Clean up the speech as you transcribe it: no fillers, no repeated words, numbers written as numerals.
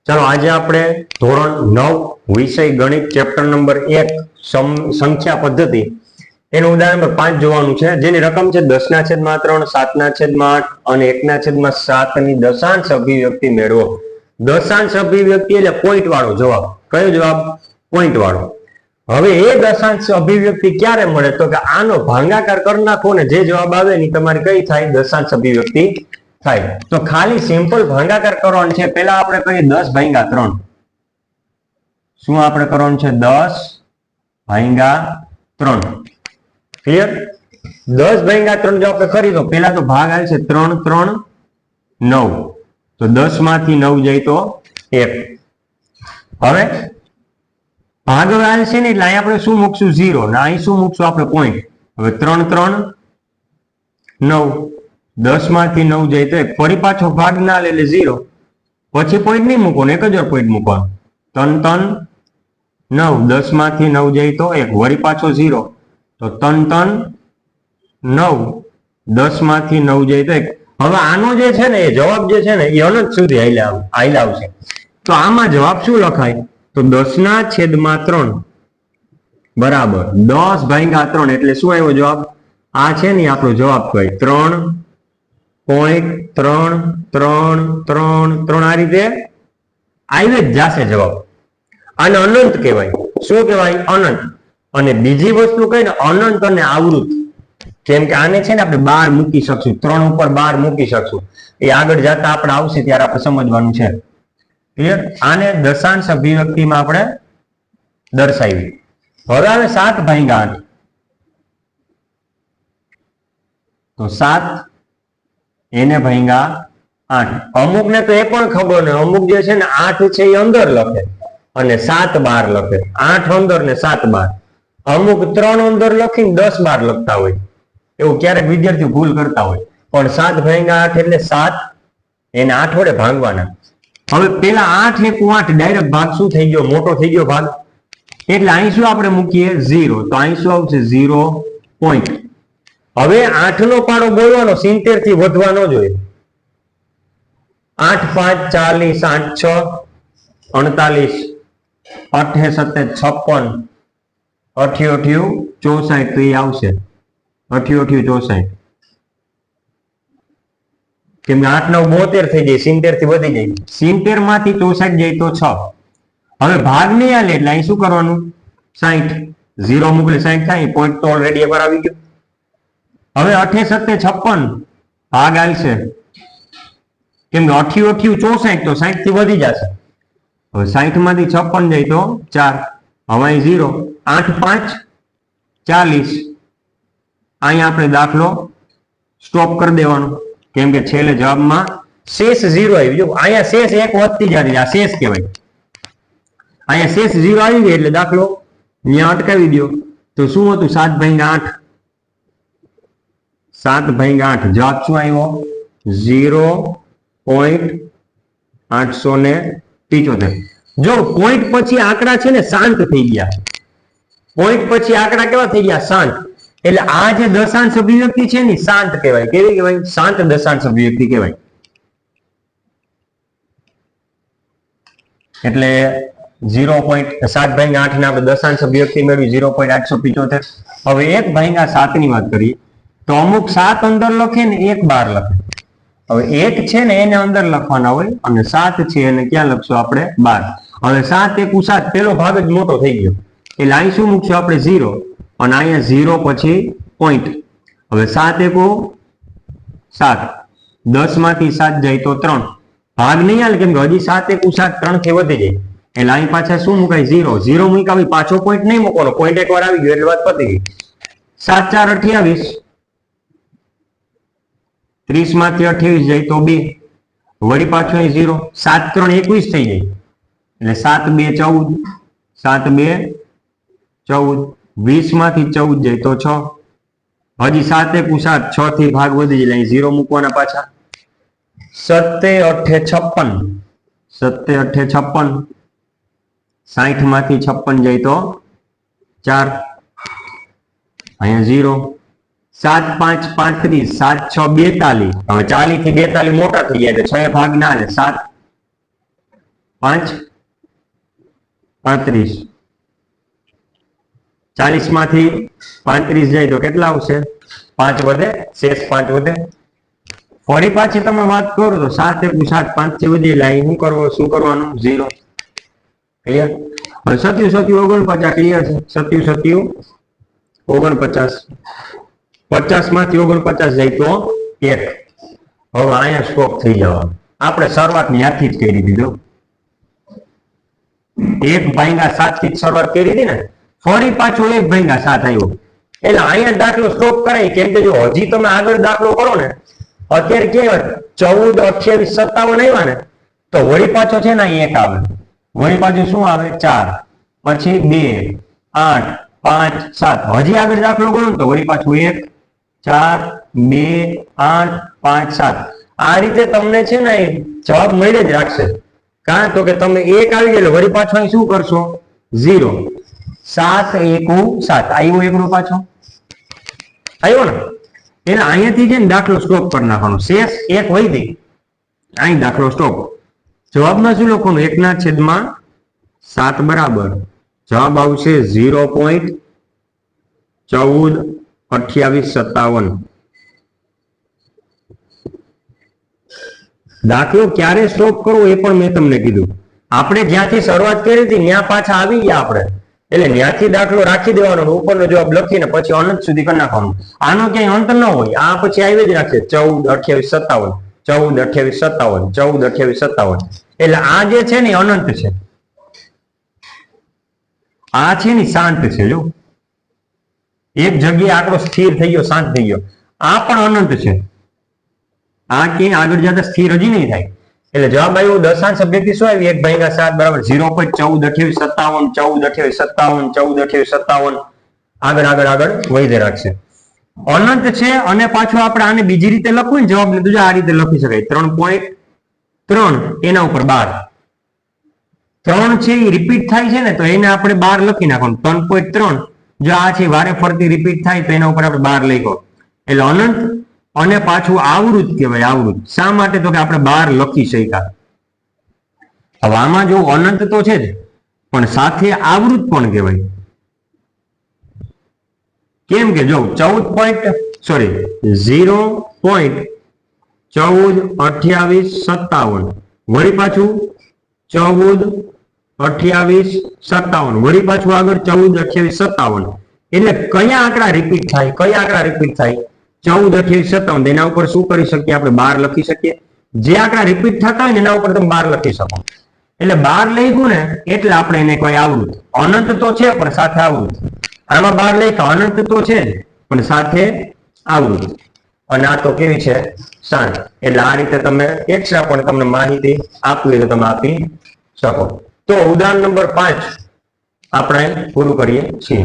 ચાલો આજે આપણે ધોરણ 9 વિષય ગણિત ચેપ્ટર નંબર 1 સંખ્યા પદ્ધતિ એનું ઉદાહરણ નંબર 5 જોવાનું છે, જેની રકમ છે 10/3, 7/8 અને 1/7 ની દશાંશ અભિવ્યક્તિ મેળવો। દશાંશ અભિવ્યક્તિ એટલે પોઈન્ટ વાળો જવાબ। કયો જવાબ? પોઈન્ટ વાળો। હવે એ દશાંશ અભિવ્યક્તિ ક્યારે મળે? તો કે આનો ભાગાકાર કરી નાખો ને જે જવાબ આવે એની તમારી કઈ થાય? દશાંશ અભિવ્યક્તિ થાય। તો ખાલી સિમ્પલ ભાગાકાર કરવાનો છે। પહેલા આપણે કરીએ 10/3। શું આપણે કરવાનું છે? 10/3। ક્લિયર? 10/3 જો આપણે કરી તો પેલા તો ભાગ આવે છે 3 3 9, તો 10 માંથી 9 જાય તો 1। હવે ભાગ આવે છે ને એટલે અહીં આપણે શું મૂકશું? 0 ને અહીં શું મૂકશું? આપણે પોઈન્ટ। હવે 3 3 9, 10 માંથી 9 જાય તો 1, ફરી પાછો ભાગ ના લે એટલે 0, પછી પોઈન્ટ નહીં મૂકવાનો, એક જ પોઈન્ટ મૂકવાનો। 3 3 9, 10 માંથી 9 જાય તો 1, વળી પાછો 0, તો 3 3 9, 10 માંથી 9 જાય તો 1। હવે આનો જે છે ને એ જવાબ જે છે ને એ અનંત સુધી હાલ્યા આવશે। તો આમાં જવાબ શું લખાય? તો 10/3 બરાબર 10/3 એટલે શું આવ્યો જવાબ? આ છે ને આપણો જવાબ કહેવાય 3.33333 આ રીતે આવી જ જશે જવાબ। આને અનંત કહેવાય। શું કહેવાય? અનંત। અને બીજી વસ્તુ કઈ ને અનંત અને આવૃત, કેમ કે આને છે ને આપણે 12 મૂકી શકશું, 3 ઉપર 12 મૂકી શકશું, એ આગળ જતા આપણે આવશે ત્યારે આપણે સમજવાનું છે। ક્લિયર? આને દશાંશ અભિવ્યક્તિમાં આપણે દર્શાવી। હવે આવે 7/8। તો 7 એને ભાગ્યા 8। અમુક ને તો એ પણ ખબર ને, અમુક જે છે ને 8 છે એ અંદર લખે અને 7 બહાર લખે। 8 અંદર ને 7 બહાર। અમુક 3 અંદર લખીને 10 બહાર લખતા હોય, એવું ક્યારેક વિદ્યાર્થીઓ ભૂલ કરતા હોય। પણ 7/8 એટલે 7 એને 8 વડે ભાંગવાના। હવે પેલા 8 × 8 ડાયરેક્ટ ભાગ શું થઈ ગયો? મોટો થઈ ગયો ભાગ, એટલે અહીં શું આપણે મૂકીએ? 0, તો અહીં શું આવશે? 0 પોઈન્ટ। હવે 8 નો પાડો બોલવાનો, 70 થી વધવા ન જોઈએ। 8 5 40, 8 6 48, 8 7 56, 8 8 64, તો એ આવશે 8 8 64, કેમ કે 8 9 72 થઈ જાય, 70 થી વધી જાય, 70 માંથી 64 જાય તો 6। હવે ભાગ નહીં આલે એટલે અહીં શું કરવાનું? 60, 0 મૂકલે 60 થાય, પોઈન્ટ તો ઓલરેડી એકવાર આવી ગયો। હવે 8 7 56 ભાગ આવશે, કેમ કે 8 8 64, તો 60 થી વધી જશે। હવે 60 માંથી 56 જાય તો 4, હવે 0, 8 5 40, અહીંયા આપણે દાખલો સ્ટોપ કરી દેવાનો, કેમ કે છેલ્લે જવાબમાં શેષ 0 આવી ગયો। અહીંયા શેષ 1 વધતી જતી, આ શેષ કહેવાય। અહીંયા શેષ 0 આવી ગયો એટલે દાખલો અહીંયા અટકાવી દો। તો શું હતું? 7/8। 7/8 જવાબ શું આવ્યો? 0.875। જો પોઈન્ટ પછી આંકડા છે ને શાંત થઈ ગયા, પોઈન્ટ પછી આંકડા કેવા થઈ ગયા? શાંત। એટલે આ જે દશાંશ અભિવ્યક્તિ છે ને શાંત કહેવાય। કેવી કહેવાય? શાંત દશાંશ અભિવ્યક્તિ કહેવાય। એટલે 0.7/8 ને આપણે દશાંશ અભિવ્યક્તિ મેળવી 0.875। હવે 1/7 ની વાત કરીએ તો અમુક 7 અંદર લખે ને 1 બહાર લખે। હવે 1 છે ને એને અંદર લખવાના હોય અને 7 છે એને ક્યાં લખશું આપણે? બહાર। હવે 7 1 7, પેલો ભાગ જ મોટો થઈ ગયો એટલે અહીં શું મૂકશું આપણે? 0, અને અહીંયા 0 પછી પોઈન્ટ। હવે 7 1 7, 10 માંથી 7 જાય તો 3, ભાગ નહીં આવે કેમ કે હજી 7 1 7 3 થી વધી જાય, એટલે અહીં પાછા શું મુકાય? 0 0 મૂકાવી, પાછો પોઈન્ટ નહીં મૂકવાનો, પોઈન્ટ એકવાર આવી ગયો એટલે વાત પતી ગઈ। 7 4 28, 30 માંથી 28 જાય તો 2, વળી પાછો અહીં 0, 7 3 21 થઈ જાય એટલે 7 2 14, 7 2 14, 20 માંથી 14 જાય તો 6, હજી 7 1 7, 6 થી ભાગ વધી જાય, અહીં 0 મૂકવાના પાછા। 7 8 56, 7 8 56, 60 માંથી 56 જાય તો 4, અહીંયા 0, 7 5 35, 7 6 42, હવે 40 થી 42 મોટા થઈ ગયા એટલે 6 ભાગ ના લે, 7 5 35 40 માંથી 35 જાય તો કેટલા આવશે 5 વધે શેષ 5 વધે ફરી પાછી તમે વાત કરો તો 7 * 7 5 થી વધી લાઈન શું કરવાનું 0 ક્લિયર હવે 27 49 ક્લિયર છે 27 49 50 માંથી 49 જાય તો 1 હવે અહીંયા સ્ટોપ થઈ જવાનું આપણે શરૂઆત ત્યાંથી જ કરી દીધો 1/7 થી શરૂઆત કરી હતી ને ફરી પાછો 1/7 આવ્યો એટલે અહીંયા દાખલો સ્ટોપ કરાય કેમ કે જો હજી તમે આગળ દાખલો કરો ને અત્યારે કેવા 14 28 57 આવ્યા ને તો વળી પાછો છે ને 1 આવે વળી પાછું શું આવે 4 પછી 2 8 5 7 હજી આગળ દાખલો કરો ને તો વળી પાછું 1 4 2 8 5 7 આ રીતે તમને છે ને જવાબ મળે જ રાખશે કારણ તો કે તમે 1 આવી ગયેલો વળી પાછો અહીં શું કરશો 0 7 1 7 આવ્યો એકનો પાછો આવ્યો ને એટલે અહીંયાથી છે ને દાખલો સ્ટોપ કરી નાખવાનો શેષ 1 વધી અહીં દાખલો સ્ટોપ જવાબમાં શું લખવાનું 1/7 બરાબર જવાબ આવશે 0.142857 દાખલો ક્યારે સ્ટોપ કરવો એ પણ મેં તમને કીધું આપણે જ્યાંથી શરૂઆત કરી હતી ત્યાં પાછા આવી ગયા આપણે એટલે ત્યાંથી દાખલો રાખી દેવાનો ઉપરનો જવાબ લખીને પછી અનંત સુધી કરી નાખવાનું આનો ક્યાંય અંત ન હોય આ પછી આવી જ રાખશે 14 28 57 14 28 57 એટલે આ જે છે ને અનંત છે આ છે ને શાંત છે જો એક જગ્યાએ આંકડો સ્થિર થઈ ગયો શાંત થઈ ગયો આ પણ અનંત છે આ ક્યાંય આગળ જતા સ્થિર હજી નહીં થાય એટલે જવાબ આવ્યો દશાંશ અભિવ્યક્તિ શું આવી 1/7 બરાબર 0.142857 આગળ વધી રાખશે અનંત છે અને પાછું આપણે આને બીજી રીતે લખવું ને જવાબ લીધું આ રીતે લખી શકાય 3.3 એના ઉપર 12 3 છે એ રિપીટ થાય છે ને તો એને આપણે 12 લખી નાખવાનું 3.3 જો આ છે વારે ફરતી રિપીટ થાય તો એના ઉપર આપણે 12 લખો એટલે અનંત અને પાછું આવૃત કહેવાય આવૃત શા માટે તો કે આપણે 12 લખી શક્યા હવે આમાં જો અનંત તો છે જ પણ સાથે આવૃત પણ કહેવાય કેમ કે જો 0.142857 વળી પાછું 142857 વળી પાછું આગળ 142857 એટલે કયા આંકડા રિપીટ થાય 142857 એના ઉપર શું કરી શકીએ આપણે 12 લખી શકીએ જે આંકડા રિપીટ થતા હોય ને એના ઉપર તમે 12 લખી શકો એટલે 12 લખ્યું ને એટલે આપણે એને કોઈ આવૃત અનંત તો છે પણ સાથે આવૃત આમાં 12 લખ્યા અનંત તો છે પણ સાથે આવૃત અને આ તો કેવી છે શાંત એટલે આ રીતે તમે એક્સ્ટ્રા પણ તમને માહિતી આપવી તો તમે આપી શકો તો ઉદાહરણ નંબર 5 આપણે પૂરું કરીએ છીએ